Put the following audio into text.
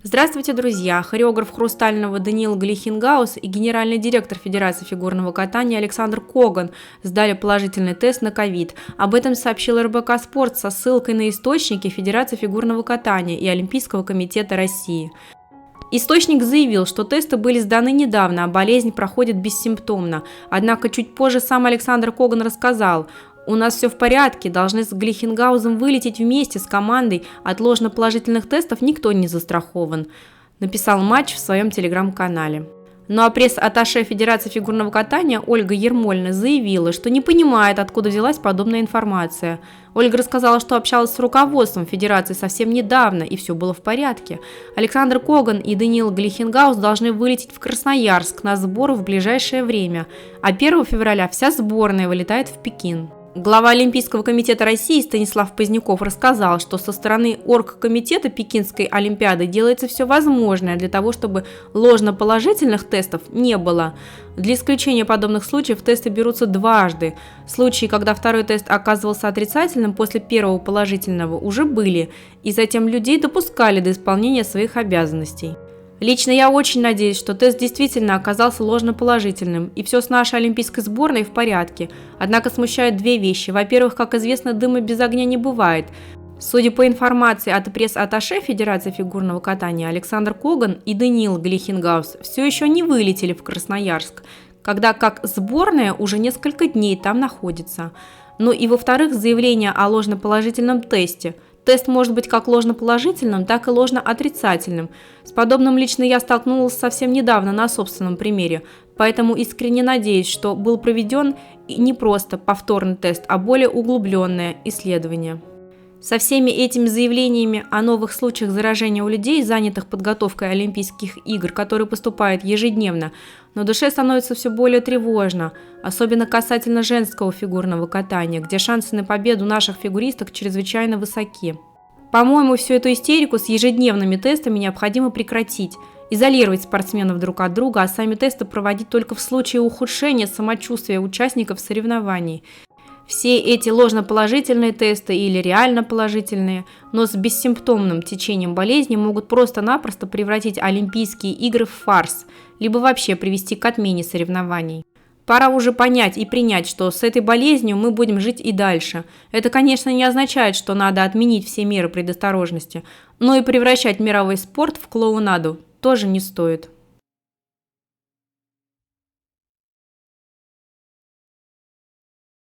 Здравствуйте, друзья! Хореограф «Хрустального» Даниил Глихенгаус и генеральный директор Федерации фигурного катания Александр Коган сдали положительный тест на ковид. Об этом сообщил РБК «Спорт» со ссылкой на источники Федерации фигурного катания и Олимпийского комитета России. Источник заявил, что тесты были сданы недавно, а болезнь проходит бессимптомно. Однако чуть позже сам Александр Коган рассказал: «У нас все в порядке, должны с Глихенгаузом вылететь вместе с командой, от ложноположительных тестов никто не застрахован», написал матч в своем телеграм-канале. Ну а пресс-атташе Федерации фигурного катания Ольга Ермольна заявила, что не понимает, откуда взялась подобная информация. Ольга рассказала, что общалась с руководством Федерации совсем недавно, и все было в порядке. Александр Коган и Даниил Глихенгаус должны вылететь в Красноярск на сборы в ближайшее время, а 1 февраля вся сборная вылетает в Пекин. Глава Олимпийского комитета России Станислав Поздняков рассказал, что со стороны оргкомитета Пекинской Олимпиады делается все возможное для того, чтобы ложноположительных тестов не было. Для исключения подобных случаев тесты берутся дважды. Случаи, когда второй тест оказывался отрицательным после первого положительного, уже были, и затем людей допускали до исполнения своих обязанностей. Лично я очень надеюсь, что тест действительно оказался ложноположительным, и все с нашей олимпийской сборной в порядке. Однако смущают две вещи. Во-первых, как известно, дыма без огня не бывает. Судя по информации от пресс-атташе Федерации фигурного катания, Александр Коган и Даниил Глихенгаус все еще не вылетели в Красноярск, когда как сборная уже несколько дней там находится. Ну и во-вторых, заявление о ложноположительном тесте. Тест может быть как ложноположительным, так и ложноотрицательным. С подобным лично я столкнулась совсем недавно на собственном примере, поэтому искренне надеюсь, что был проведен не просто повторный тест, а более углубленное исследование. Со всеми этими заявлениями о новых случаях заражения у людей, занятых подготовкой Олимпийских игр, которые поступают ежедневно, на душе становится все более тревожно, особенно касательно женского фигурного катания, где шансы на победу наших фигуристок чрезвычайно высоки. По-моему, всю эту истерику с ежедневными тестами необходимо прекратить, изолировать спортсменов друг от друга, а сами тесты проводить только в случае ухудшения самочувствия участников соревнований. Все эти ложноположительные тесты или реально положительные, но с бессимптомным течением болезни могут просто-напросто превратить Олимпийские игры в фарс, либо вообще привести к отмене соревнований. Пора уже понять и принять, что с этой болезнью мы будем жить и дальше. Это, конечно, не означает, что надо отменить все меры предосторожности, но и превращать мировой спорт в клоунаду тоже не стоит.